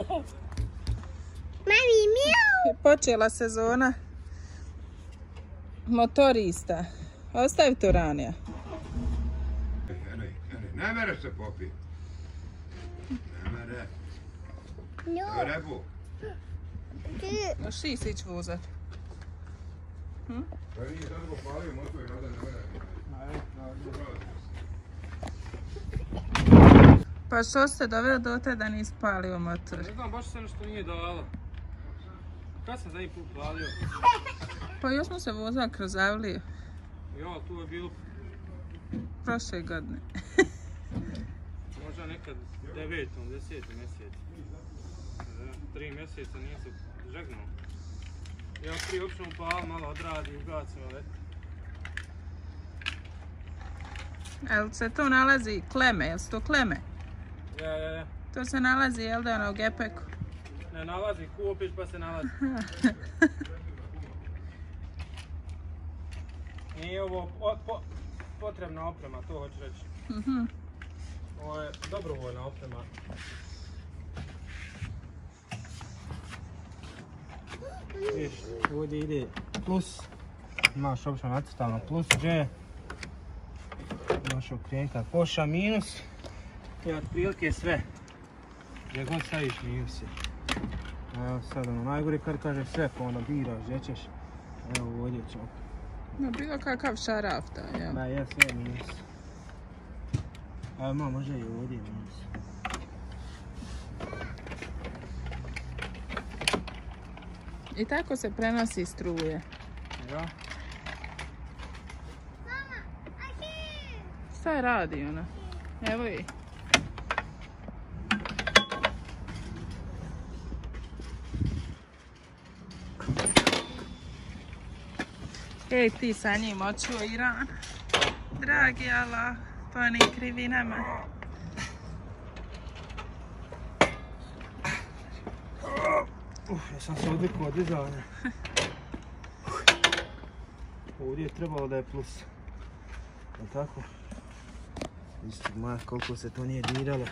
Mami, mjau. Počela sezona motorista. Ostavi to Ranija. Ne mere se popiti. Ne mere. No. Rebu. Možeš ti ići vozat? Pa nije sad popalio motor, rada ne mere. Pa što ste doveli do te da nisi palio motor? Ne znam, baš se nešto nije dalo. Kad sam zadnji put palio? Pa još smo se vozali kroz Avliju. Ja, tu je bilo Prošle godine. možda nekad 9. 10. mjesec. 3 mjeseca nije se žegnuo. Ja prije uopće upal, malo odradi, ugacim, ali... Jel se to nalazi kleme? Jel su to kleme? Ja. To se nalazi, jel da, u gepeku? Ne nalazi, kupiš pa se nalazi. Nije ovo potrebna oprema, to hoću reći. Ovo je dobrovoljna oprema. Viš, ovdje ide plus, imaš opće nacrtano plus G, imaš okrenut kad poša minus i otprilike sve, gdje god staviš minus je. Evo sad ono najgore kad kaže sve pa onda biraš gdje ćeš, evo ovdje ćemo. No, bilo kakav šaraf da, jel? Da, je sve minus. Evo možda i ovdje minus. I tako se prenosi struje. Ja. Šta je radi ona? Evo i. Ej, ti sa njim očuo Iran. Dragi Allah, to ni krivi nama. Ja sam se odvikao od dizanja. Ovdje je trebalo da je plus. Je tako? Isto moja koliko se to nije diralo.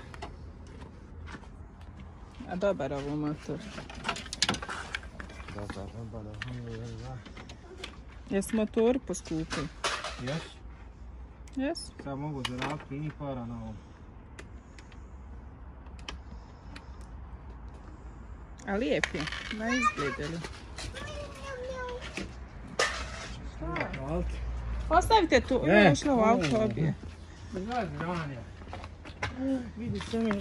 A dobar ovo motor. Dobar, alhamdulillah. Jesu motori poskupili? Jes? Jesu. Sad mogu zaraditi i para na ovom. A lijep je, na izgledali. Ostavite tu, je ušla u auto obje. Gledaj, Ranja. Vidi se mi.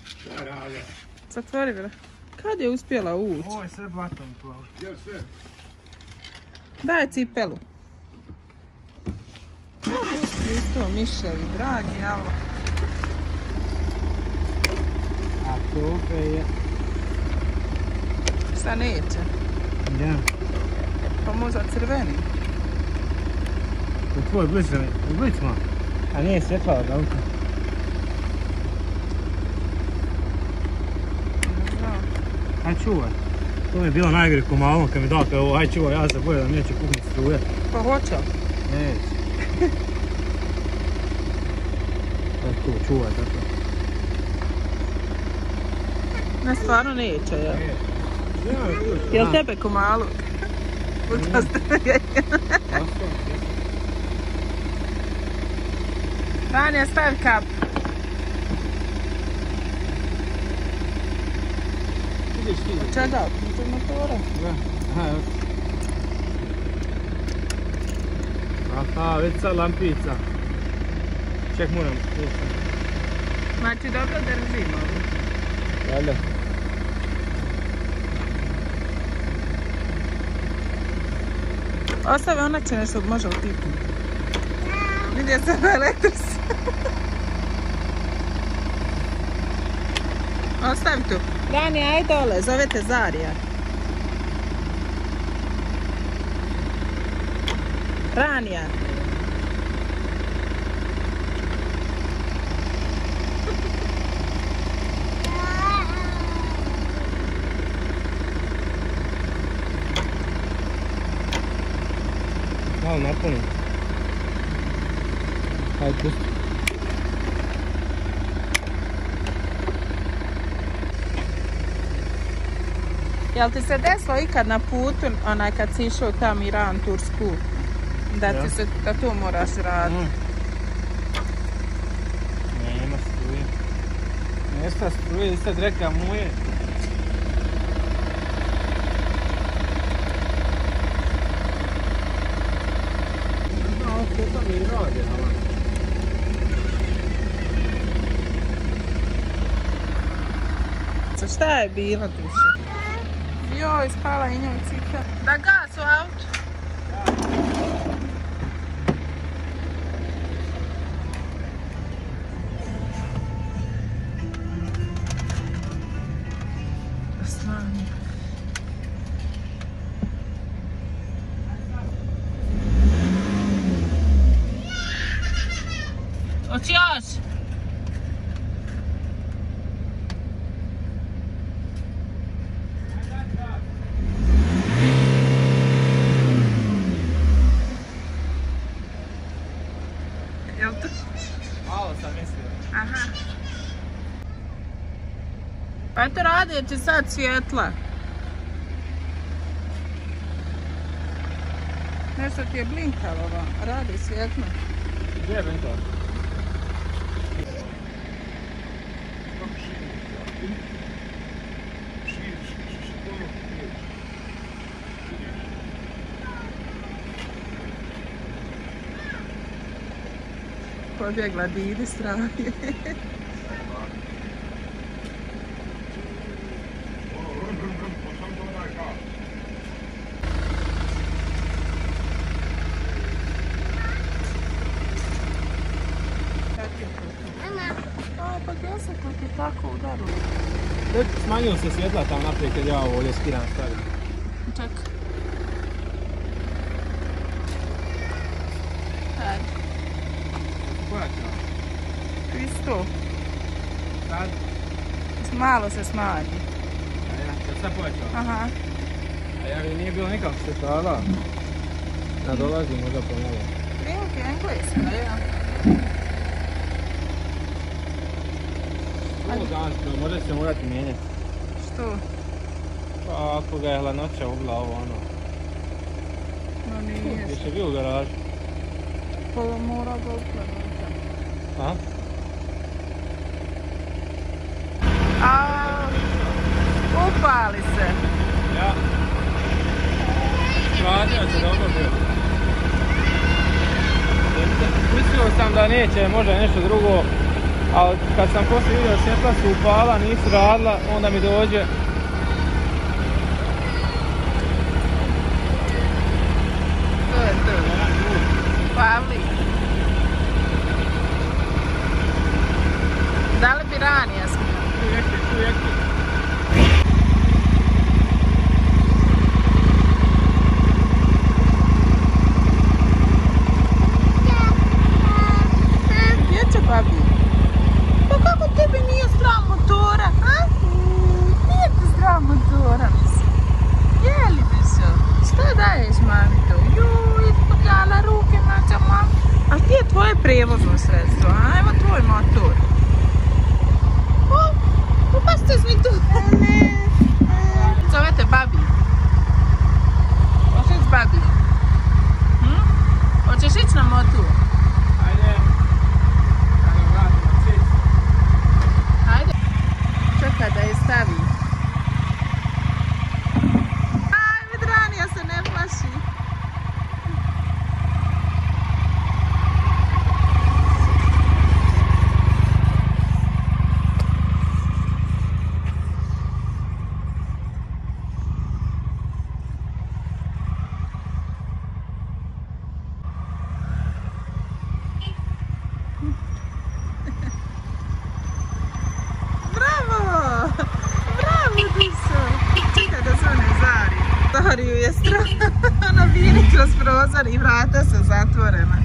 Šta rade? Zatvori vre. Kad je uspjela ući? Ovo je sve blatom tu auto. Jel sve? Daj cipelu. Isto miševi, dragi, alo. A to je... Šta neće? Da. Pa možda crveni. To je tvoj blic malo. A nije svjetla od auta. Ne znam. Aj čuvaj. To mi je bilo najgore ko malom kad mi dao ovo, aj čuvaj, ja se bojim da neće kuhnuti struje. Pa hoće li? Neće. Aj tu, čuvaj tako. Ne, stvarno neće, jel? Jel tebe ko malo? Puta struje. Ranja, stavi kap. Vidiš ti? Od čega? Od motora? Da. Aha, evo. Aha, već sad lampica. Ček, moram. Znači dobro držimo ovo. Valjda. Ostavi, ona će nešto može utipnuti. Vidio sam na elektris. Ostavi tu. Rani, aj dole, zove te Zarija. Ranija. Malo napunim. Hajde, pusti. Jel ti se desilo ikad na putu, kad si išao tam Iran, Tursku, da to moraš raditi? Nema struje. Nesta struje, sad reka muje. To mi radi, ali... Šta je bilo duše? Joj, spala i njoj cipla. Da gas u auto. Osmani. Hoći još? Jel to? Malo sam mislio. Aha. Pa eto radi će sad svjetla. Nešto ti je blinkalo vam, radi svjetlo. Gdje je blinkalo? Pobjegla Didi straje. Pa gdje se to ti tako udaru? Smanjilo se svjetla tam naprijed kad ja ovo ovdje skiram stavim. Čekaj. Ajde. Koja čao? Isto. Sad? Malo se smanji. Jel sad povećao? Aha. A ja mi nije bilo nikako se tada. Da dolazi možda pomalo. Link je engleska, ja. Ovo danas, možda se morati mijenjati. Što? Pa ako ga je hladnoća ugla ovo ono. No nije. Jesi bio u garaži? Pa mora ga ukladnoća. A? Upali se. Ja. Hvatio se dobro bio. Mislio sam da neće možda nešto drugo, ali kad sam poslije vidio svjetla su upala, nisu radila, onda mi dođe. To je to. Pavli. Da li bi ranije smio? Uvijek. Gdje će babi? Pa kako tebi nije sram motora, a? Nije ti sram motora, mislim. Je li bi se? Šta daješ mami to? Juj, podjala ruke, mađa mam. A gdje je tvoje prijevozno sredstvo, a? Evo tvoj motor. Pa ste mi tu. Zovete babi. Hoćeš ići babi? Hoćeš ići na motu? Ajde. Ajde, vratimo cist. Ajde. Čekaj da je stavi. Aj, Vedranija se ne plaši. Zariju je strah, ona viri kroz prozor i vrata su zatvorena.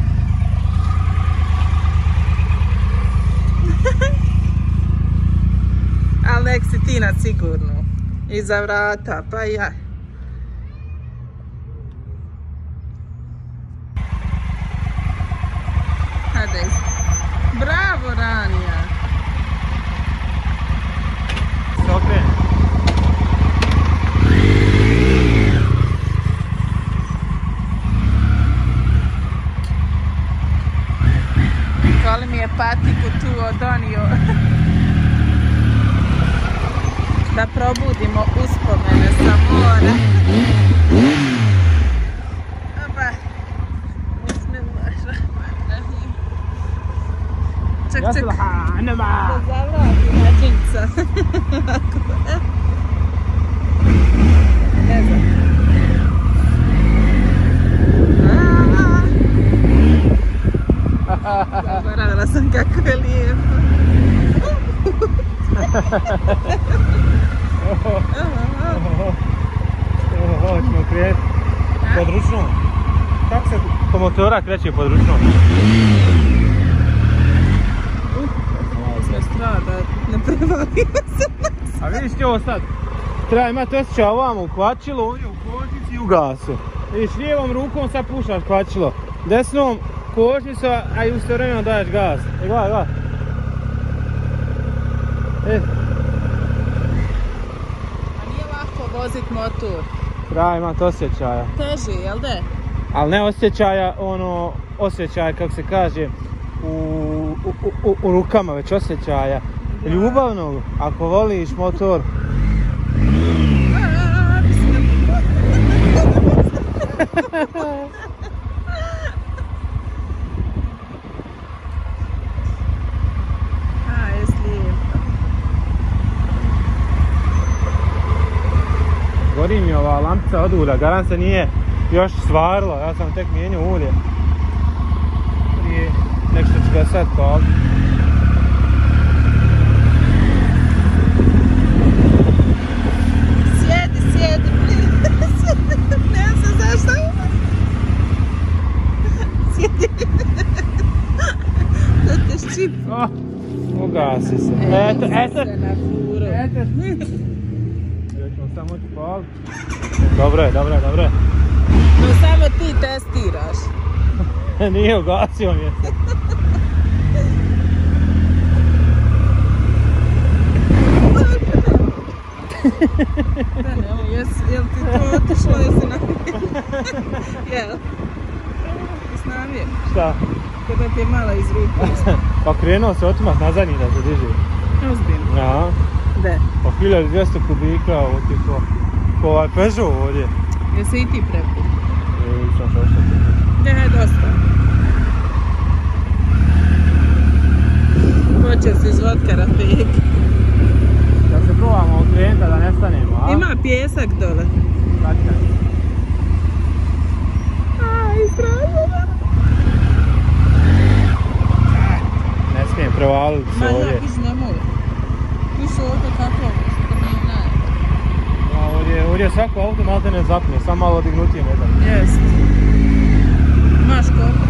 Ali nek si ti na sigurnu. Iza vrata, pa ja. Hajde. Bravo, Ranija. Se okreni. probudimo uspomene sa mora. Opa. Bismillahirrahmanirrahim. Ček, ček. Da zavrati mađica. Ne znam. Zaboravila sam kako je lijepo. Hoćemo krijeti pod ručnom. Kako se po motora kreće pod ručnom? Sve strada, ne prevalio se. A vidiš ti ovo sad? Treba imati osjećaj ovamo u kvačilu, ovdje u kočnici i u gasu. Vidiš, lijevom rukom sad pušaš kvačilo, desnom kočnicu, a i istovremeno daješ gas. Gledaj, gledaj. A nije lako vozit motor. Treba imati osjećaja. Teži, jel da? Ali ne osjećaja, ono, osjećaja kako se kaže u rukama, već osjećaja ljubavnog, ako voliš motor. Gori mi ova lampica od ulja, garant se nije još svarilo, ja sam tek mijenio ulje. Prije nek što ću ga sad pali. Sjedi, ne znam zašto. Sjedi. Da te ščipu. Ugasi se. Eto. Ćemo samo ti pali. Dobro je. No samo ti testiraš. Nije ugasio mi je. Jel ti to otišlo, jesi namio? Jel? Jesi namio? Šta? Kada ti je mala iz ruku. Pa krenuo se otimat na zadnji da se diže. Ozbiljno? Ja. De? Pa 1200 kubika, ovo ti ko ovaj Peugeot ovdje. Jesi i ti preput? Sam što ti. Ne, dosta. Počeo si iz vodkara pijek. Da se probamo od klijenta da nestanemo, a? Ima pjesak dole. Kačkaj. Izrazila. Ne smijem prevaliti se ovdje. Ma ja, viš nemoj. Viš ovdje kako ovo, što nije naj. Ovdje svako auto malo te ne zapne, samo malo dignutije ne da. Jest. Maš koliko?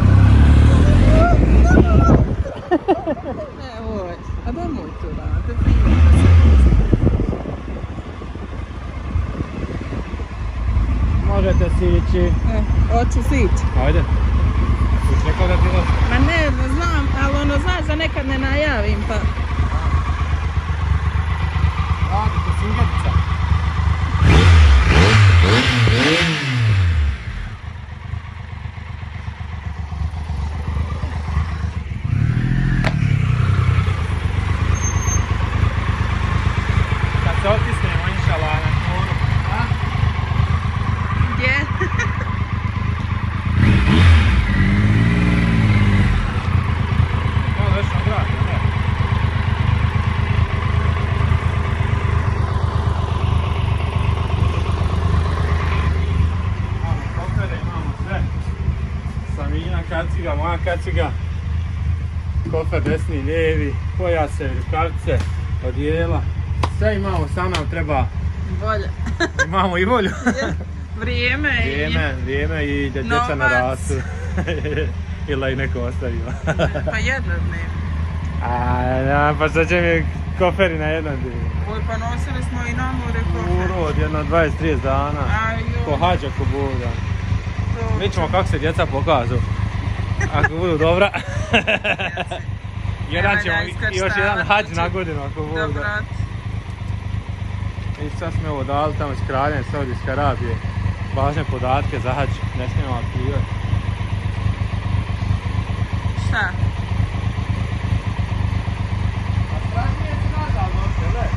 Evo, a nemoj to raditi. Možete sići. Hoću sići. Ajde. Uš rekao da ti dosta. Ma ne znam, ali ono znaš da nekad ne najavim pa... Radite singetica. Kad se otisnemo inšala na konu, a? Gdje? Ovo već na grad, ne? Imamo kofere, imamo sve. Samina kaciga, moja kaciga. Kofer desni, lijevi, pojase, rukavice, odijela. Sve imamo, samo nam treba... Volja. Imamo i volju. Vrijeme i da djeca ne rastu. Ili da ih neko ostavio. Pa jednodnevno. Pa šta će mi koferi na jednom dnevno? Oj, pa nosili smo i na more kofer. Urod, jedno 20-30 dana. Ko hađa, ko Boga. Vidjet ćemo kako se djeca pokažu. Ako budu dobra. Jedan ćemo još jedan hađ na godinu ako Boga. I sad smo ovo dali tamo iz Kraljevine Saudijske Arabije. Važne podatke za hađ, ne smijemo aktivirati. Šta? A strašnije se nazad noće, le?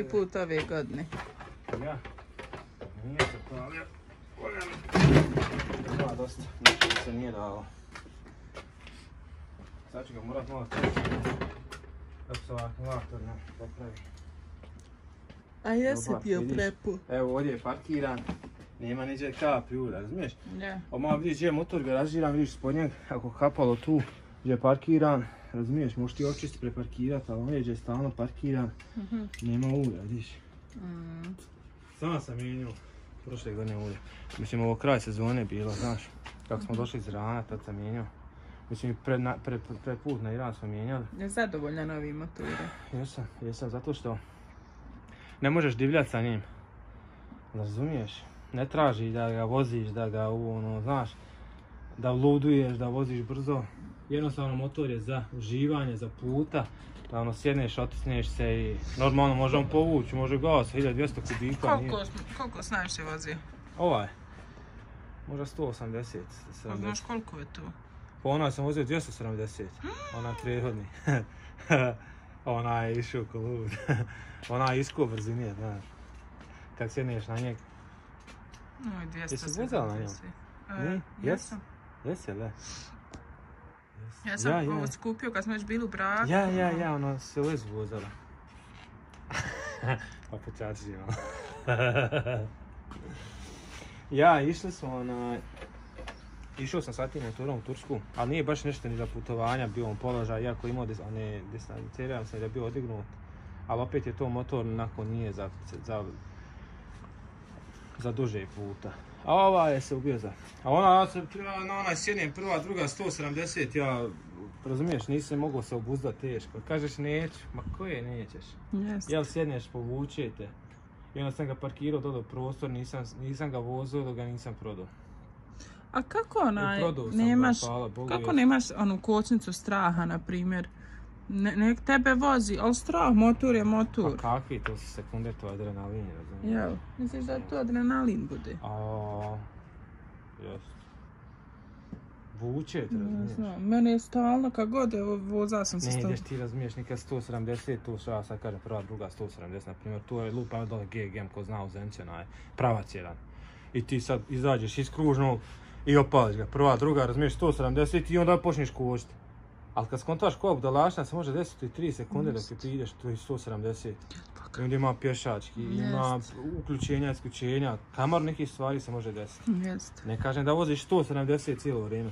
prvi put ove godine. Ja? Nije se palio. Ima dosta, ništa se nije dalo. Sad ću ga morat malo da se ovaj akumulator ne popravi. A jesi bio prepu? Evo ovdje je parkiran, nema niđe kapi ura, razumiješ? Ja. Ovo malo vidiš gdje je motor garažiran, vidiš spodnjeg, ako kapalo tu gdje je parkiran, razumiješ, možeš ti očistiti preparkirati, ali ovdje gdje je stalno parkiran, nema ura, vidiš. Samo sam mijenjao prošle godine ulje. Mislim, ovo kraj sezone bilo, znaš, kako smo došli iz rana, tad sam mijenjao. Mislim, pred put na Iran smo mijenjali. Je zadovoljna novim motorom? Jesam, zato što ne možeš divljati sa njim. Razumiješ? Ne traži da ga voziš, da ga znaš, da luduješ, da voziš brzo. Jednostavno motor je za uživanje, za puta. Da sjedneš, otisneš se i normalno može on povući, može gas, 1200 kubika. Koliko s najviše vozio? Ovaj, možda 180. A znaš koliko je to? Po onaj sam vozio 270, onaj prethodni. Onaj je išao ko lud. Onaj je iskao brzinije, znaš. Kad sjedneš na njeg. No i 270. Jesi vozala na njom? Jesam. Jesi, le? Ja sam ovo skupio kad smo već bili u braku. Ja, ono se uvezu vozala. Pa počačimo. Ja, išao sam sa tim motorom u Tursku, ali nije baš nešto ni za putovanja, bio on položaj, iako imao desnadicerijan sam da je bio odignut, ali opet je to motor nije za duže puta. A ova je se ubio za... A ona se na onaj sjednem prva, druga, 170, ja, razumiješ, nisam mogao se obuzdati teško. Kažeš neću, ma koje nećeš? Jel sjedneš, povučete. I onda sam ga parkirao dole u prostor, nisam ga vozio dok ga nisam prodao. A kako nemaš onu kočnicu straha, na primjer? Nek tebe vozi, ali strah, motor je motor. Pa kakvi, to su sekunde, to je adrenalin, razumiješ? Jel, misliš da to adrenalin bude? Jest. Vučete, razumiješ? Mene je stalno, kad god vozao sam se stalno. Ne ideš ti, razumiješ, nikad 170, tu što ja sad kažem prva, druga 170, na primjer, tu je lupa dole GGM, ko zna u Zenci, onaj pravac jedan. I ti sad izađeš iz kružnog i opališ ga, prva, druga, razumiješ, 170 i onda počneš kočiti. Ali kad skontaš koja budalaština se može desiti i 3 sekunde dok ti ideš, to je 170. I onda ima pješački, ima uključenja, isključenja, kamar nekih stvari se može desiti. Ne kažem da voziš 170 cijelo vrijeme.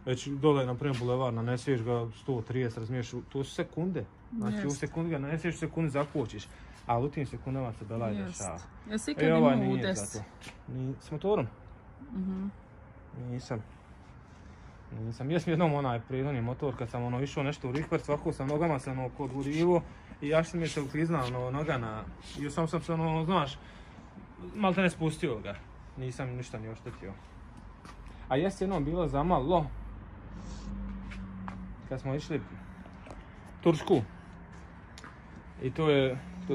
Već dole, na primjer, bulevar, naneseš ga 130, razumiješ, to su sekunde. Znači u sekundi ga naneseš, u sekundi zakočiš. Ali u tim sekundama se belaj dešava. Jesi ikad imao udes? S motorom? Nisam. Jesam jednom onaj prethodni motor, kad sam išao nešto u rihver, svako sam nogama se odgurivo i jaš mi se ukliznao noga na... I sam se znaš, malo te ne spustio ga. Nisam ništa ni oštetio. A jest jednom bilo zamalo, kad smo išli Tursku. I to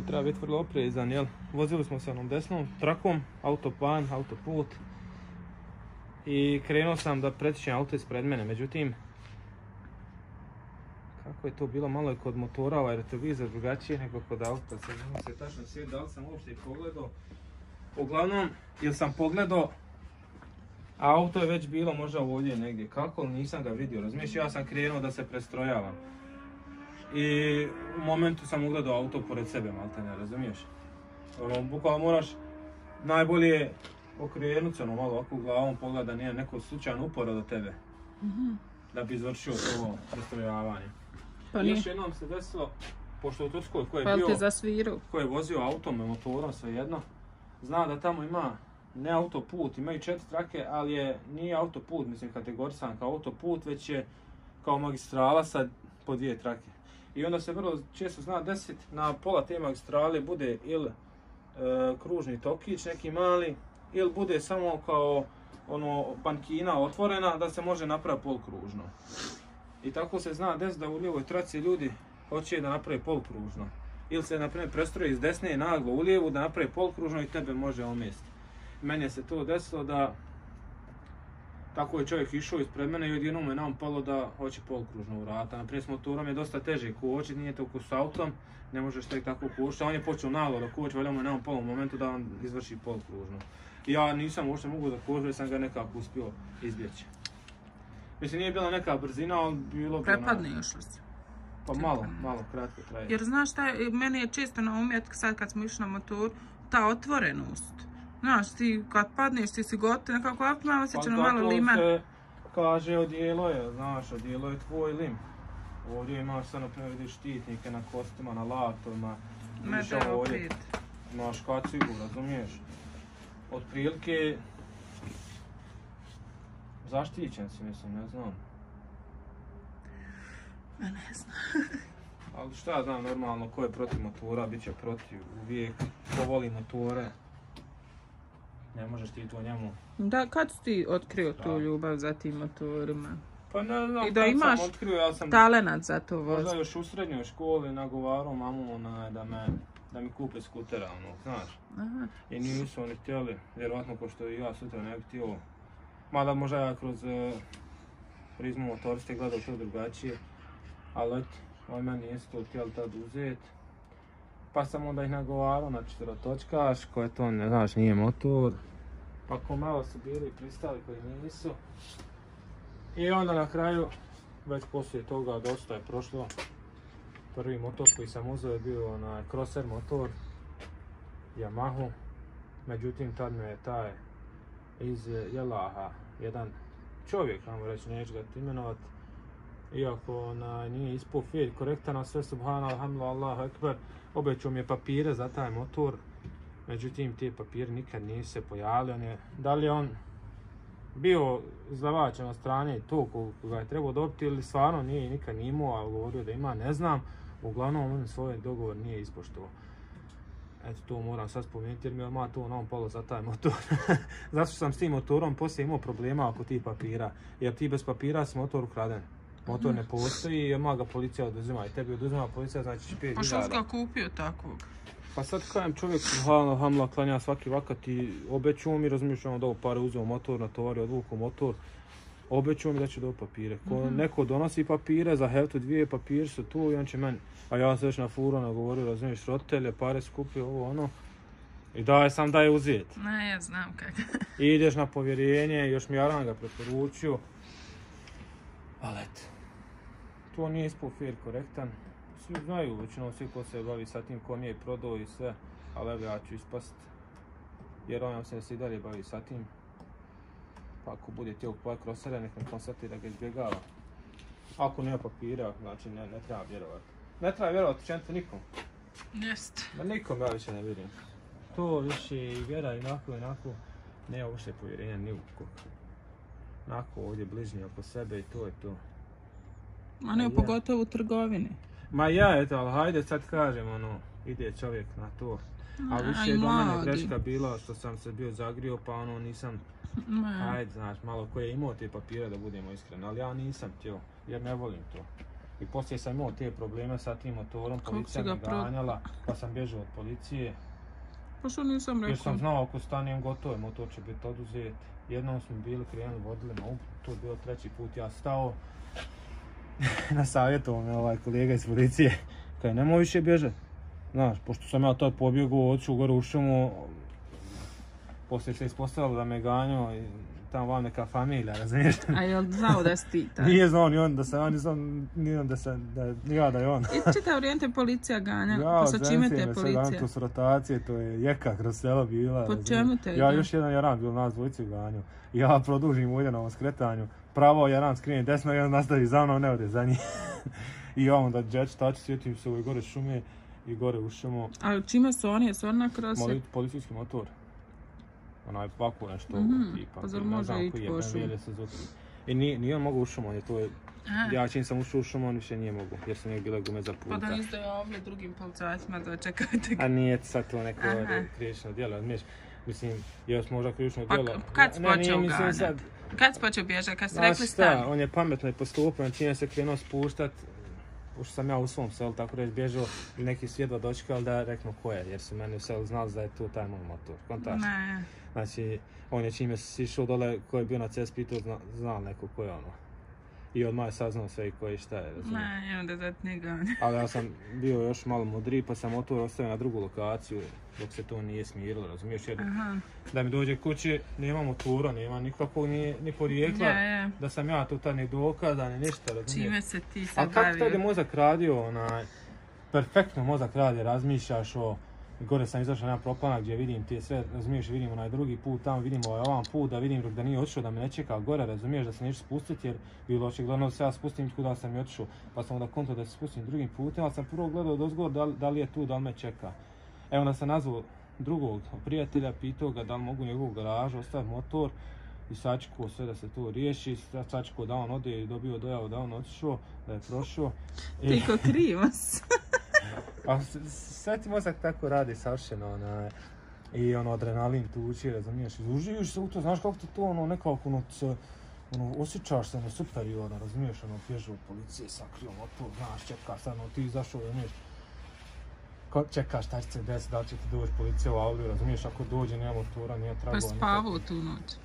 treba biti vrlo oprezan, jel? Vozili smo se onom desnom trakom, autopan, autoput. I krenuo sam da pretičem auto ispred mene, međutim, kako je to bilo, malo je kod motora ovaj retrovizor drugačije nego kod auta, sad ne se tačno svijet, da li sam uopšte i pogledao. Uglavnom, ili sam pogledao, a auto je već bilo možda ovdje negdje, kako, nisam ga vidio, razumiješ, ja sam krenuo da se prestrojavam. I u momentu sam ugledao auto pored sebe, maltene, razumiješ? Bukvalno moraš najbolje okrenuti se malo ovako glavom, pogleda da nije neko slučajan upora do tebe. Da bi izvršio ovo prestrojavanje. Još jednom se desilo, pošto u Turskoj ko je vozio autom i motorom svejedno, zna da tamo ima ne autoput, imaju 4 trake, ali nije autoput, mislim, kategorisan kao autoput, već je kao magistrala sa po 2 trake. I onda se vrlo često zna desiti, na pola te magistrale bude ili kružni tokić neki mali, ili bude samo kao bankina otvorena da se može napraviti polukružno. I tako se zna desiti da u lijevoj traci ljudi hoće da napravi polukružno. Ili se, na primjer, prestroji iz desne naglo u lijevu da napravi polukružno i tebe može omesti. Meni se to desilo da Tako je čovjek išao ispred mene i odjednom je nam palo da hoće polukružno vrata. Naprijed s motorom je dosta teže kočiti, nije to ko s autom, ne možeš tek tako kočiti. On je počeo naglo da koči, valjda mu je nam palo u momentu da on izvrši polukružno. Ja nisam uopšte mogu da kočim, jer sam ga nekako uspio izbjeći. Mislim, nije bila neka brzina, ali bilo bi Prepadne još li si? Pa malo kratko traje. Jer znaš šta, meni je često na umjet sad kad smo išli na motoru, ta otvorenost. Znaš, ti kad padneš, ti si gotovo, nekako ovako malo osjećano, malo liman. Pa tako se kaže odijelo je, znaš, odijelo je tvoj lim. Ovdje imaš sad, naprimjer, vidiš štitnike na kostima, na latovima. Vidiš ovo ovdje, imaš kacigu, razumiješ? Otprilike, zaštićen si, mislim, ne znam. Ma ne znam. Ali šta ja znam, normalno, ko je protiv motora, bit će protiv uvijek. Ko voli motore, ne možeš ti to njemu. Da, kad si ti otkrio tu ljubav za tim motorima? Pa ne znam, I da kad imaš sam otkrio, ja sam talenat za to možda voz. još u srednjoj školi nagovarao mamu da mi kupe skutera, znaš. Aha. I nisu oni htjeli, vjerojatno ko što i ja sutra ne bi htio. Mada možda ja kroz prizmu motoriste gledao to drugačije. Ali oni meni nisu to htjeli tad uzeti. Pa sam onda ih nagovarao na četverotočkaš, koje to ne znaš nije motor. Pa ko malo su bili pristali koji nisu. I onda na kraju, već poslije toga dosta je prošlo. Prvi motor koji sam uzeo je bio onaj crosser motor Yamahu. Međutim tad me je taj iz Jelaha, jedan čovjek, ajmo reći, neću ga imenovat, iako nije ispao fijelj korektan, a sve subhana, alhamdulillah, Allahu ekber, obećao mi je papire za taj motor, međutim ti papiri nikad nisu se pojavili. Da li je on bio izdavačen od strane to koga je trebao dobiti ili stvarno nije nikad nije imao, a govorio da ima, ne znam. Uglavnom on svoj dogovor nije ispoštovao. Eto, to moram sad spomenuti jer mi je odmah to na palo za taj motor. Zato što sam s tim motorom poslije imao problema oko tih papira. Jer ti bez papira si motor ukraden. Motor ne postoji i odmah ga policija oduzima. I tebi oduzima policija, znači 5.000. Pa što si ga kupio takvog? Pa sad kajem čovjek alhamdulillah klanja svaki vakat i obećao mi, razumiješ, da ovo pare uzeo motor, natovario, odvukao motor. Obećao mi da će dobiti papire. Neko donosi papire, za heftu 2 papiri su tu i on će meni, a ja sam već na furu nagovorio, razumiješ, roditelje, pare skupio, ovo ono. I da je uzeti. Ne, ja znam kako. I ideš na povjerenje, još mi Aran ga preporučio. Ali eto, to nije ispao fair korektan. Svi znaju, većinom svi ko se bavi sa tim, ko nije prodao i sve, ali evo ja ću ispast. Jer on se i dalje bavi sa tim. Pa ako bude htio kupovati crosere, nek me konstatira da ga izbjegava. Ako nema papira, znači ne treba vjerovati. Ne treba vjerovati učenicu nikom. Jest. Ma nikom ja više ne vjerujem. To više i vjera i onako, nema uopšte povjerenja ni u koga. Onako ovdje bližnji oko sebe i to je to. Ma ne, pogotovo u trgovini. Ma ja, eto, ali hajde sad kažem, ide čovjek na to. A više je do mene greška bila što sam se bio zagrio, pa nisam, hajde, znaš, malo ko je imao te papire da budemo iskreni, ali ja nisam htio, jer ne volim to. I poslije sam imao te probleme sa tim motorom, policija me ganjala, pa sam bježao od policije. Pa što nisam rekao? Jer sam znao ako stanem gotovo, motor će biti oduzet. Jednom smo bili krenuli, vodili na up, to je bilo 3. put ja stao. Na savjetovo me kolega iz policije, kaj nemoj više bježati. Znaš, pošto sam ja tad pobjegao, otišao gore u šumu, poslije se ispostavilo da me ganjao i tamo vam neka familija, razumiješ? A je li znao da si ti taj? Nije znao ni on da sam ja, ni ja da je on. I čitav vrijeme te policija ganja, pa sa čime te policija? To su rotacije, to je jeka kroz selo bila. Po čemu te ja još jedan jaran bilo nas dvojicu ganjao. Ja produžim ovdje na ovom skretanju, pravo jaran skrine desno i on nastavi za mnom, ne ode za njih. I ja onda džeć tači, sjetim se ovoj gore šume i gore u šumu. A čime su oni? Jesu oni na krosi? Policijski motor. Onaj ovako nešto tipa. Pa zar može ići po šumu? I nije on mogu u šumu, to je... Ja čim sam ušao u šumu, on više nije mogu, jer su nije bile gume za puta. Pa da niste ovdje drugim policajcima da čekajte ga. A nije sad to neko krivično djelo, mislim, još možda krivično djelo. Pa kad si počeo ganjati? Kad si počeo bježati? Kad si rekli stani? On je pametno i postupio, čim se krenuo spuštat, pošto sam ja u svom selu, tako reći, bježao i neki su jedva dočekali da reknu ko je, jer su meni u selu znali da je tu taj moj motor. Kontaš? Ne. Znači, on je čime si išao dole, ko je bio na cesti, pitao, znao neko ko je ono. I odmah je saznao sve i ko je šta je, razumiješ? Ne, i onda da ne ganja. Ali ja sam bio još malo mudriji, pa sam motor ostavio na drugu lokaciju, dok se to nije smirilo, razumiješ? Jer da mi dođe kući, nema motora, nema nikakvog ni porijekla, da sam ja tu tad ni dokaza, ni ništa, razumiješ? Čime se ti sad bavio? A kako tad je mozak radio, perfektno mozak radi, razmišljaš o... Gore sam izašao na proplanak gdje vidim ti sve, razumiješ, vidim onaj drugi put tamo, vidim ovaj put, da vidim da nije otišao, da me ne čeka gore, razumiješ, da se neću spustiti jer bilo očigledno da se ja spustim kuda sam i otišao, pa sam onda konto da se spustim drugim putem, ali sam prvo gledao dozgor da li je tu, da li me čeka. Evo onda sam nazvao drugog prijatelja, pitao ga da li mogu njegovu garažu ostaviti motor i sačekao sve da se to riješi, sačekao da on ode i dobio dojavu da on otišao, da je prošao. Ti ko krivac. A sve ti mozak tako radi savršeno, i adrenalin tuči, razumiješ, uživiš se u to, znaš kako ti to nekako osjećaš se superiorno, razumiješ, bježe u policiji, sakrio motor, znaš, čeka sad, ti izašao, razumiješ, čekaš šta će se desiti, da li će ti doći policija u avliju, razumiješ, ako dođe, nema motora, nema tragova. Pa spavao tu noć?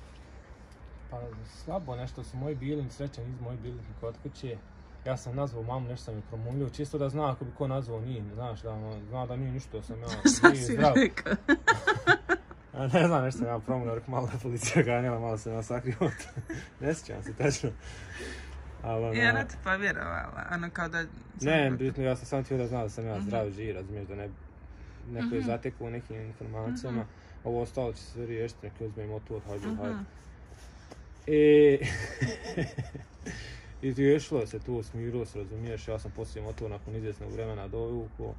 Pa slabo nešto su moji bili, srećan iz moji bili kod kuće. Ja sam nazvao mamu, nešto sam je promulio, čisto da zna ako bi ko nazvao njim, znaš, zna da nije ništa, sam ja nije zdrav. Ne znam, nešto sam ja promulio, rekao malo da policija ganjala, malo sam ja sakrio. Ne sjećam se, tačno. I ona ti pa vjerovala, kao da... Ne, bitno, ja sam samo htio da znam da sam ja zdrav živ, razumiješ, da neko je zatekao u nekim informacijama. Ovo ostalo će se sve riješiti, neki uzme motor, hajde. I riješilo se tu, smirilo se, razumiješ, ja sam poslije motor nakon izvjesnog vremena dovukao.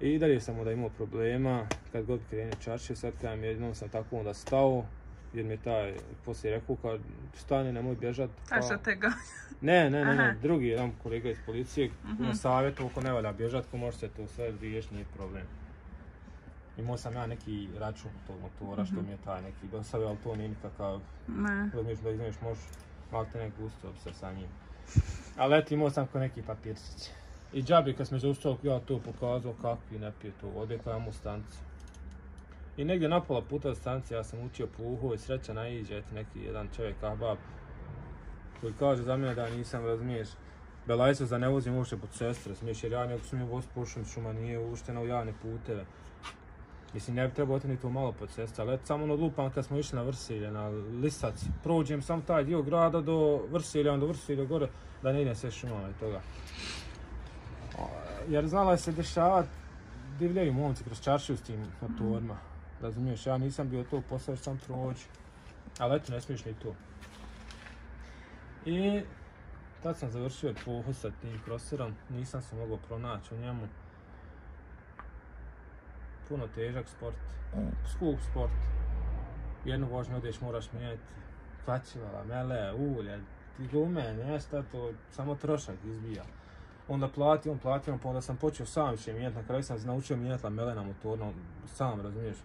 I dalje sam onda imao problema, kad god krenio čaršije, sad kajem jednom sam tako onda stao, jer mi je taj poslije rekao kad stani, nemoj bježat. A što te ga? Ne, drugi jedan kolega iz policije na savjetu, ako ne valja bježat, ko može se to sve riješiti, nije problem. Imao sam ja neki račun tog motora, što mi je taj neki dostavio, ali to nije nikakav, da izmiješ, možeš malo te neku ustop sa njim. Ali eto, imao sam ko neki papirčić. I džabi kad smo zaustali, ja to pokazao kakvi ne pije to vode, koja imam u stanci. I negdje na pola puta od stanice ja sam učio puhu i sreća naiđe, eto neki jedan čovjek ahbab koji kaže za mene da nisam, razumiješ, belajcu da ne vozim uopšte po cesti, razumiješ, jer ja ne smijem voziti po šuma, nije uštena u javne puteve. Mislim, ne bi trebao oteniti to malo po cesti, ali eto samo lupam kad smo išli na Vrsilje, na Lisac, prođem sam taj dio grada do Vrsilja, onda Vrsilja gore, da ne idem sve šumama i toga. Jer znala je se dešavati, divljaju momci kroz čaršiju s tim motorima, razumiješ, ja nisam bio to posao, sam prođu, ali eto, ne smiješ ni to. I tad sam završio pohod sa tim crosserom, nisam se mogao pronaći u njemu. Puno težak sport, skup sport. Jednu vožnju odeš, moraš mijenjati kvačiva, lamele, ulje, gume, nešto, to samo trošak izbija. Onda platio, pa onda sam počeo sam više mijenjati, na kraju sam naučio mijenjati lamele na motorno, sam, razumiješ.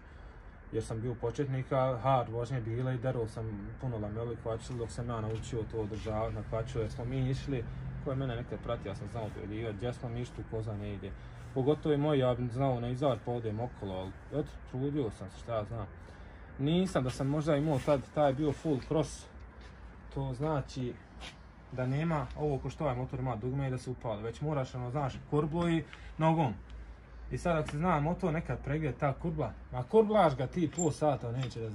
Jer sam bio početnik, a hard vožnje bile i derao sam puno lamelu i kvačilo dok sam ja naučio to održavati na kvačilu, jer smo mi išli, ko je mene nekad pratio, ja sam znao dojavljivati, gdje smo mi išli, ko zna ne ide. Pogotovo i moj, ja bih znao na izar pa odem okolo, ali eto, trudio sam se, šta ja znam. Nisam, da sam možda imao tad, taj je bio full cross, to znači da nema ovo ko što ovaj motor ima dugme i da se upali, već moraš, znaš, kurblo i nogom. I sad ako se zna motor nekad pregled ta kurbla, a kurblaš ga ti pol sata neće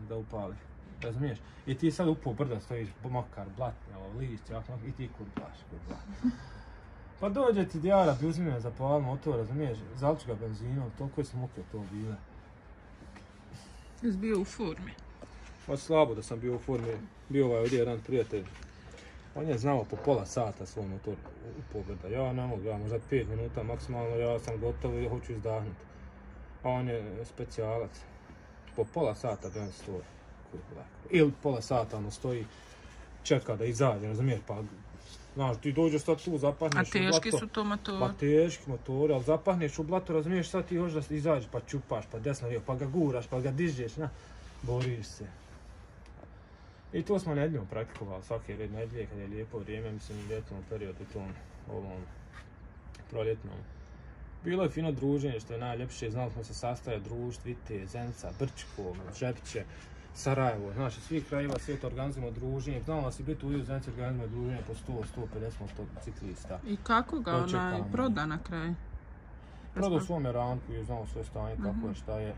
da upali, razumiješ? I ti sad upao brda stojiš, mokar, blatni, list, i ti kurblaš. Pa dođe ti djara, bi uzmi me zapali motor, razumiješ, zaliču ga benzinom, toliko su muke to bile. Jesi bio u formi? Pa slabo da sam bio u formi, bio ovaj ovdje jedan prijatelj. On je znao po pola sata svoj motor upao brda, ja ne mogu, možda 5 minuta maksimalno, ja sam gotov i hoću izdahnuti. A on je specijalac, po pola sata bi on stoji, ili pola sata ono stoji, čeka da izađe, razumiješ, pa znaš, ti dođeš sad tu, zapahneš u blato. A teški su to motori? Pa teški motori, ali zapahneš u blato, razumiješ, sad ti hoćeš da izađeš, pa čupaš, pa desno lijevo, pa ga guraš, pa ga dižeš, boriš se. I to smo nedjeljom praktikovali, svake nedjelje kad je lijepo vrijeme, mislim u ljetnom periodu tom ovom proljetnom. Bilo je fino druženje, što je najljepše, znali smo se sastajati, družiti, vidite, Zenica, Brčko, Žepiće, Sarajevo, znači svih krajeva svijeta organizujemo druženje, znamo da si biti u Zenici organizujemo druženje po 100-150 motociklista. I kako ga onaj proda na kraju? Prodao svome ranku i znao sve stanje, kako je, šta je.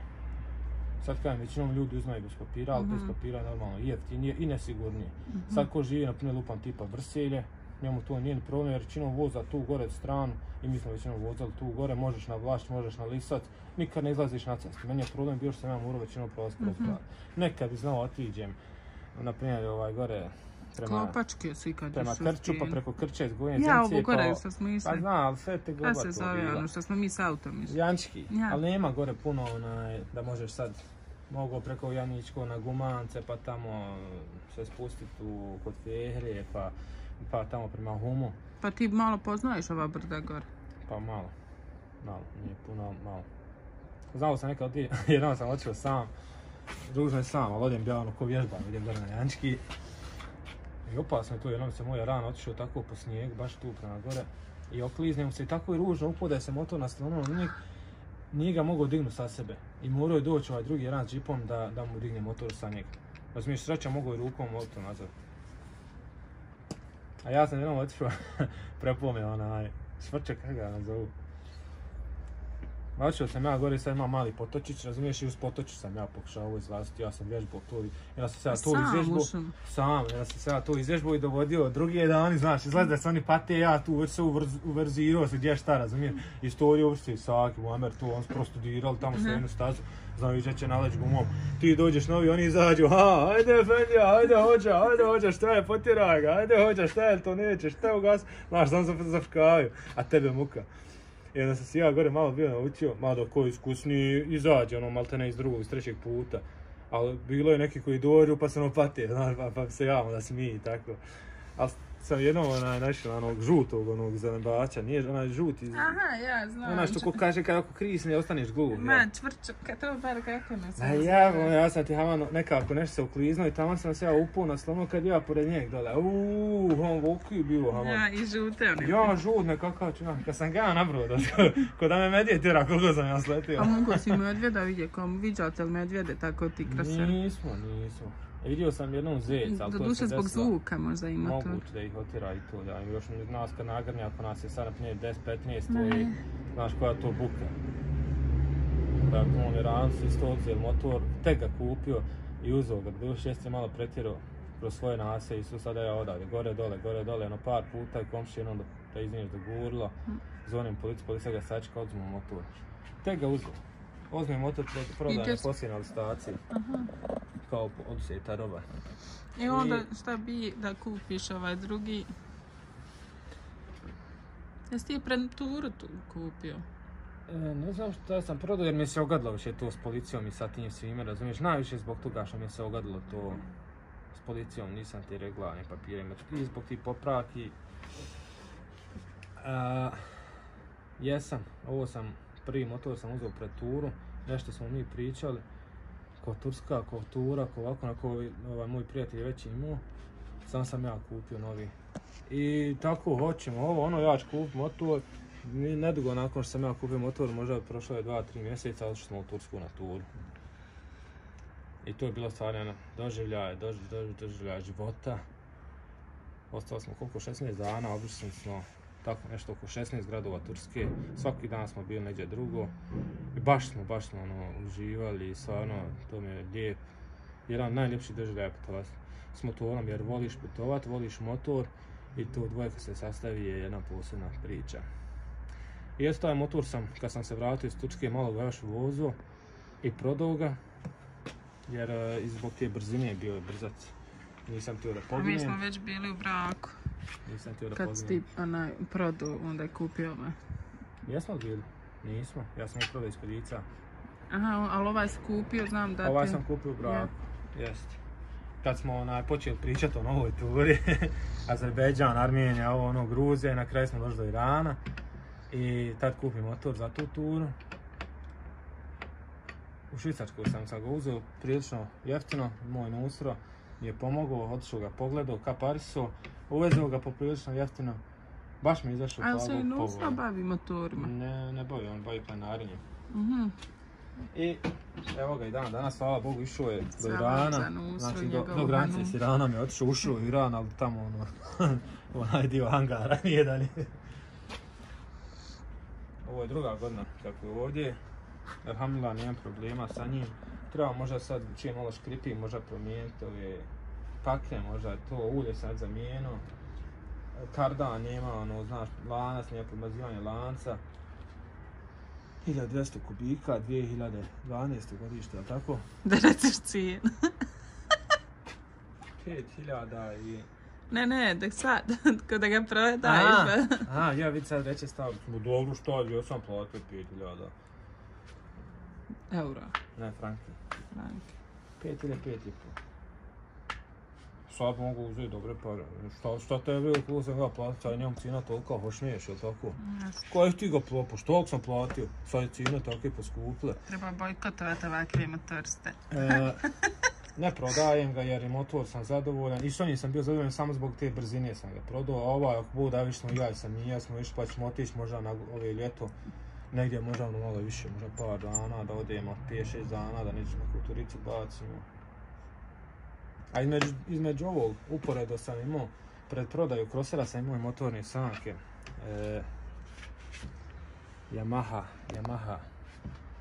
Sad kažem, većinom ljudi uzmaju bez papira, ali bez papira je normalno i jeftinije i nesigurnije. Sad ko živi, na primjer, lupan tipa Vrselje, njemu to nije ni problem, jer većinom voza tu gore stranu i mi smo većinom vozali tu gore, možeš na Vlašć, možeš na Lisac, nikad ne izlaziš na cestu. Meni je problem bio što sam ja morao većinom prolaz kroz grad. Nekad bi znao otiđem, na primjer, gore Klopačke su ikad prema Krču, pa preko Krče iz Gojene Ja, Zenice, ovo gore što smo išli. Pa znam, ali sve te globa to se zove ono što smo mi s autom išli. Jančki, ali nema gore puno da možeš sad, mogu preko Janičko na Gumance, pa tamo se spustiti kod Fehrije, pa tamo prema Humu. Pa ti malo poznaješ ova brda gore? Pa malo, nije puno, malo. Znao sam nekad otići, jednom sam otišao sam, ružno je sam, ali odem bjavno ko vježbam, idem gore na Jančki. I opasno je to, jednom se moja rana otišao tako po snijegu, baš tu prema gore. I okliznem se i tako je ružno upodaje se motor na stranu, nije ga mogao dignuti sa sebe. I morao je doći ovaj drugi ran s džipom da mu digne motor sa njega. Razumiješ, sreća mogao je rukom motor nazad. A ja sam jednom otišao, prepao me onaj švrčak, kako ga nazovu. Otišao sam ja gore, sad imam mali potočić, razumiješ, i uz potočić sam ja pokušao ovo izlaziti, ja sam vježbao to i onda sam se ja to izvježbao i dovodio drugi dani, znaš, izgleda da se oni pate, ja tu već se uverzirao se gdje šta, razumiješ, istoriju uvrsti, Saki, Muammer, tu, on su prostudirali tamo sve jednu stazu, znaju gdje će naleći gumom, ti dođeš novi, oni izađu, ajde Efendija, ajde hođa, šta je, potjeraj ga, ajde hođa, šta je, to neće, šta je ugas, znaš, sam se zafkavaju, a tebe muka. I onda sam si ja gore malo bio naučio, malo ko iskusniji izađe, maltene iz drugog, iz trećeg puta. Ali bilo je neki koji dođu pa se pate, pa se javamo da smije i tako. Ali sam jednom našao onog žutog, zelenbača, nije onaj žuti. Aha, ja znam. Onaj što ko kaže kad ako krisne ostaneš gluh. Ma, čvrčak, to bar kako ne sam. Ja sam ti nekako nešto se ukliznuo i tamo sam se ja upao na slonu kad ja pored njeg dole. On voki bio. Ja, i žute oni. Ja, žut nekakav čunak. Kad sam ga nabroda, ko da me medvijed tjera koliko sam ja sletio. A mogu si medvjeda vidjeti, kao viđate li medvjede tako ti krase? Nismo. Vidio sam jednom zeca, ali to se desilo. Doduše zbog zvuka možda ima to. Moguće da ih otira i to, da. Još nas kad nagrnja, ako nas je sad naprimjer 10-15, to je, znaš koja to buka. Dakle, on je rancu isto odzio motor, tek ga kupio i uzeo ga. Doduše jeste malo pretjerao kroz svoje nase i su sada ja odavde, gore dole, ono par puta i komši jednom da izniješ do gurla. Zvonim policiju, policija ga sačka, odzimo motor. Tek ga uzeo. Ozmi motor prodaje poslije na licitaciji. Kao oduzeta roba. I onda šta bi da kupiš ovaj drugi? Jesi ti pred turu tu kupio? Ne znam šta sam prodao jer mi se ogadilo više to s policijom i sa tim svime, razumiješ? Najviše zbog toga što mi se ogadilo to s policijom, nisam ti regla ni papire i zbog tih popravki. Jesam, ovo sam, prvi motor sam uzeo pred turu, nešto smo mi pričali, ko turska, ko tura, ko ovako, onako ovaj moj prijatelj je već imao, sam ja kupio novi. I tako hoćemo, ja ću kupiti motor, nedugo nakon što sam ja kupio motor, možda prošlo je 2-3 mjeseca, ali što smo u Tursku na turu. I to je bilo stvarno doživljaj života. Ostali smo koliko, 16 dana, obišli smo tako nešto oko 16 gradova Turske, svaki dan smo bili negdje drugo i baš smo uživali i stvarno to mi je lijep. Jedan od najljepših doživljaja putovati s motorom jer voliš putovati, voliš motor i to dvoje kad se sastavi je jedna posebna priča. I eto taj motor sam, kad sam se vratio iz Turske, malo ga još vozio i prodao ga jer zbog te brzine bio je brzac. Nisam htio da poginem. Mi smo već bili u braku. Nisam htio da kad si ti prodao, onda je kupio ovaj. Jesmo li bili? Nismo. Ja sam prodao iz Pedica. Aha, ali ovaj si kupio, znam da ti... Ovaj sam kupio u braku. Jeste. Kad smo počeli pričati o novoj turi, Azerbejdžan, Armenija, Gruzija, na kraju smo došli do Irana. I tad kupim motor za tu turu. U Švicarsku sam ga uzeo prilično jeftino, moj Nusro mi je pomogao, otišao ga pogledao, kapariso, uvezao ga poprilično jeftino Baš mi izašao Ali se i Nusra bavi motorima. Ne bavi, on bavi planarenjem. I evo ga i danas, hvala Bogu, išao je do Irana. Znači do granice s Iranom je otišao, ušao u Iran, ali tamo onaj dio hangara nije dalje. Ovo je druga godina kako je ovdje. Alhamdulillah, nemam problema sa njim. Treba možda sad, čije malo škripi, možda promijeniti ove pakne, možda to ulje sad zamijenuo. Kardan nema, znaš, lanac, nije podmazivanje lanca. 1200 kubika, 2012. godište, ali tako? Da reciš cijenu. 5000 i... Ne, dok sad, kada ga prodaješ. Ja vidi sad reće staviti. Dobro što, ja sam platio 5000. Eura. Ne, franki. 5 ili 5,5. Sad mogu uzeti dobre pare. Šta tebe koliko sam ga platio, sad njom cijena tolika hošniješ, jel tako? Koji ti ga platio? Što sam platio? Sad je cijena tako i poskupile. Treba bojkotovati ovakve motoriste. Ne prodajem ga jer je motor sam zadovoljan. I što nisam bio zadovoljan, samo zbog te brzine sam ga prodao. A ovaj, ako Bog da, smo ja i sam nije, smo išli pa ćemo otići možda na ove ljeto. Negdje možda malo više, možda par dana, da odemo 5-6 dana, da nećemo neku turicu bacimo. A između ovog uporedo sam imao, pred prodaju krosera sam imao i motorne sanke. Yamaha,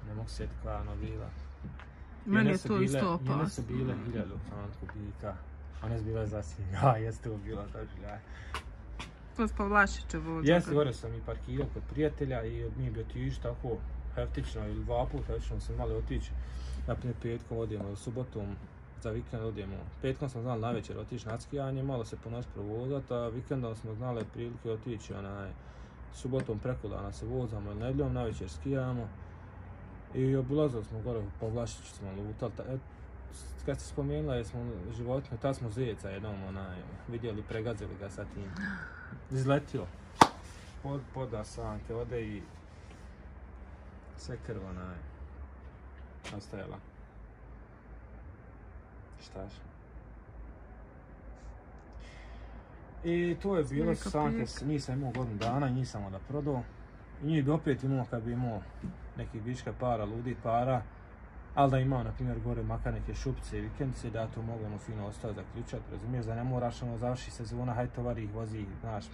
ne mogu sjetiti koja je ona bila. Meni je to isto opasno. One su bile 1000 kubika, one su bile zasvijega, jeste to bila tačnja. To s Pavlašića vođa. Jeste, gore sam i parkirao kod prijatelja i mi bi otići tako heftično ili 2 puta heftično sam mali otići. Naprimjer petkom odijemo ili subotom za vikend odijemo. Petkom smo znali navečer otići na skijanje, malo se po noć provozati, a vikendom smo znali prilike otići subotom preko dana se vozamo ili nedjeljom, navečer skijamo. I obilazili smo gore u Pavlašiću smo lutali. Kad ste spomenula jesmo životinje, tad smo zeca jednom vidjeli, pregazili ga sa tim. Izletio. Poda sanke, ode i sve krv ostajala. Štaš? I to je bilo sanke, nisam imao godinu dana i nisam onda prodao. I njih bi opet imao kad bi imao nekih viška para, ludi para. Ali da imao, na primjer, gore makar neke šupice i vikendice, da to mogu fino ostati zaključati, razumiješ, da ne moraš završi sezona, hajde tovari ih, vozi ih, znaš.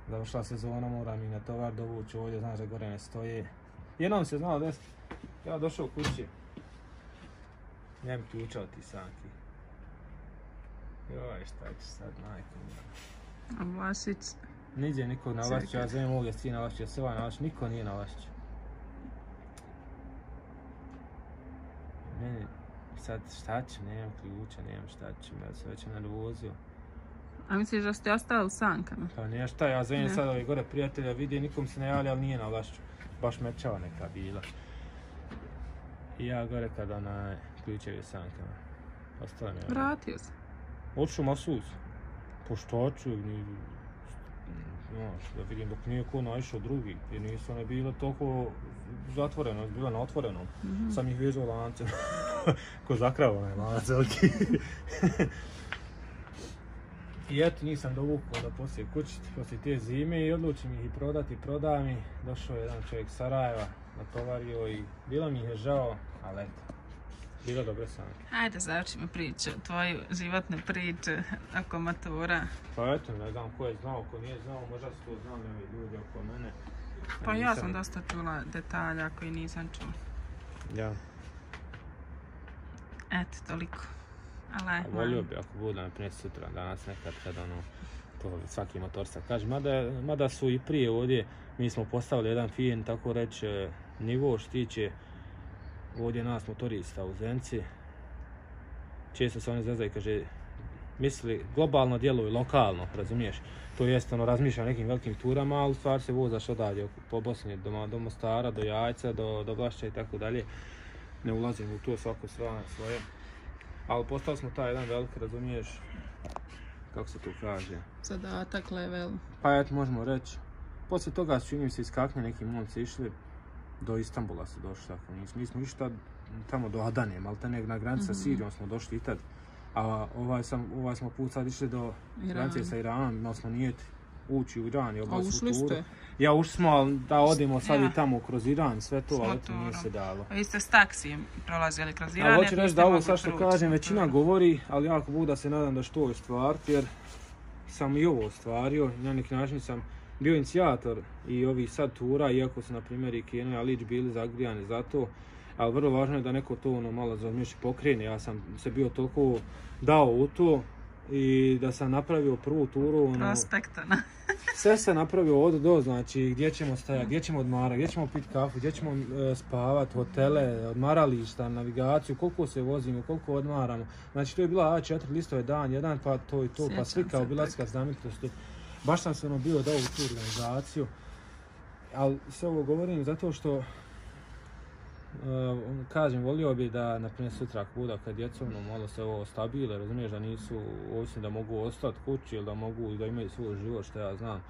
Završila sezona, moram ih na tovar dovući ovdje, znaš da gore ne stoje. Jednom se znalo desiti, ja došao u kući, nemam ključa od ti sanki. Joj, šta ću sad, majko mi. A Vlašić? Niđe nikog na Vlašiću, ja zovem ovdje svi na Vlašiću, ja se ovaj na Vlašiću, niko nije na Vlašiću. Sad šta ću, nemam ključa, nemam šta ću, ja se već nervozio. A misliš da ste ostali u sankama? Pa nije šta, ja zovem sad ovi gore prijatelja, vidi, nikom se ne javlja, ali nije na Vlašiću. Baš mečava neka bila. I ja gore kad ključevi sankama. Ostala mi je. Vratio se? Otišao Masus. Po šta ću, da vidim dok nije ko naišao drugi, jer nisu one bile toliko zatvoreno, bila na otvorenom. Sam ih vezao lancem, ko zakrao onaj lanac veliki. I eto, nisam dovukao da poslije kući, poslije te zime i odlučim ih i prodati, prodam ih. Došao je jedan čovjek iz Sarajeva, natovario i bilo mi je žao, ali eto. Bilo dobre sanke. Ajde, završimo priču, tvoju životnu priču oko motora. Pa eto, ne znam ko je znao, ko nije znao, možda su to znali ovi ljudi oko mene. Pa ja sam dosta čula detalja koji nisam čula. Ja. Eto, toliko. Volio bi ako bude naprijed sutra, danas nekad kad to svaki motorista kaže. Mada su i prije ovdje, mi smo postavili jedan fin, tako reći, nivo što tiče ovdje nas motorista u Zenci. Često se oni zezaju, kaže, misli globalno djeluju lokalno, razumiješ? To jest razmišlja o nekim velikim turama, ali u stvari se vozaš odavdje po Bosni, do Mostara, do Jajca, do Vlašća i tako dalje. Ne ulazim u to svako svoje. Ali postali smo taj jedan velik, razumiješ, kako se to kaže? Zadatak, level. Pa eto, možemo reći. Poslije toga su čini se iskakne neki momci išli, do Istanbula su došli, tako mi smo išli tamo do Adane, maltene na granici sa Sirijom smo došli i tad. A ovaj smo put sad išli do granice sa Iranom, imali smo nijet ući u Iran i obaviti ušli turu. ste? Ja ušli smo, ali da odemo sad i tamo kroz Iran, sve to, ali to nije se dalo. Vi ste s taksijem prolazili kroz Iran. Ali hoću reći da ovo sad što kažem, većina govori, ali jako Bog da se nadam da što je ostvariti, jer sam i ovo ostvario. Na neki način sam bio inicijator i ovih sad tura, iako su na primjer i Keno i Alić bili zagrijani za to. Ali vrlo važno je da neko to malo razmišlja pokrene. Ja sam se bio toliko dao u to i da sam napravio prvu turu. Prospektana. Sve se napravio od do, znači gdje ćemo stajati, gdje ćemo odmarati, gdje ćemo piti kafu, gdje ćemo spavati, hotele, odmarališta, navigaciju, koliko se vozimo, koliko odmaramo. Znači to je bila A4 listove dan, jedan pa to i to, pa slika obilaska znamenitosti. Baš sam se bio dao u tu organizaciju. Ali sve ovo govorim zato što kažem, volio bi da, na primjer, sutra kuda kad djecom malo se ovo stabile, razumiješ, da nisu ovisni da mogu ostati kući ili da mogu da imaju svoj život, što ja znam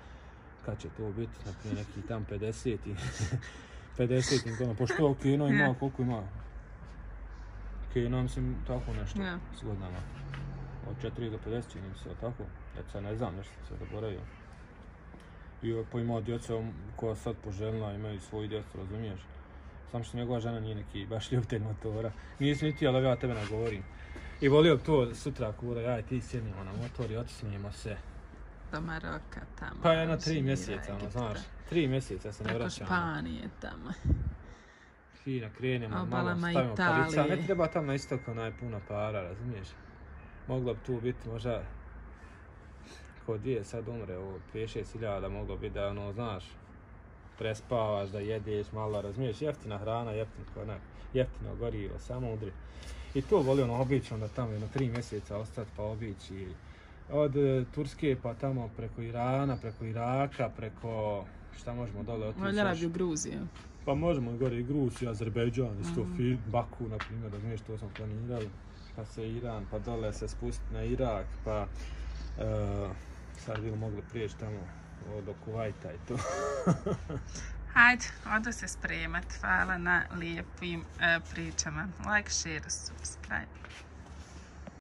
kad će to biti, na primjer, neki tam 50 godina, pošto Keno ima, koliko ima? Keno, mislim, tako nešto s godinama, od 4 do 50 čini se, tako, sad ne znam, nešto se zaboravio. I pa ima djeca koja sad poželjna, imaju svoju djecu, razumiješ? Samo što njegova žena nije neki baš ljubitelj motora. Nisi ni ti, ali ja tebe ne govorim. I volio bi to sutra kura, ja i ti sjednimo na motor i otisnijemo se. Do Maroka tamo. Pa jedno 3 mjeseca, znaš. 3 mjeseca se ne vraćamo. Preko Španije tamo. Fina, krenemo, obalama malo stavimo palica. Italije. Ne treba tam na istoku najpuno para, razumiješ? Moglo bi tu biti možda, ko dvije sad umre, ovo 5-6 moglo bi da, ono, znaš, prespavaš, da jedeš malo, razumiješ, jeftina hrana, jeftino gorivo, samo udri. I to volio obići, onda tamo jedno 3 mjeseca ostati pa obići. Od Turske pa tamo preko Irana, preko Iraka, preko, šta možemo dole otići? Voljela bi u Gruziju. Pa možemo i gore i Gruziju, Azerbejdžan, isto Baku, na primjer, razumiješ, to smo planirali. Pa se Iran, pa dole se spustiti na Irak, pa sad bi mogli prijeći tamo do Kuvajta i to. Hajde, odo se spremat. Hvala na lijepim pričama. Like, share, subscribe.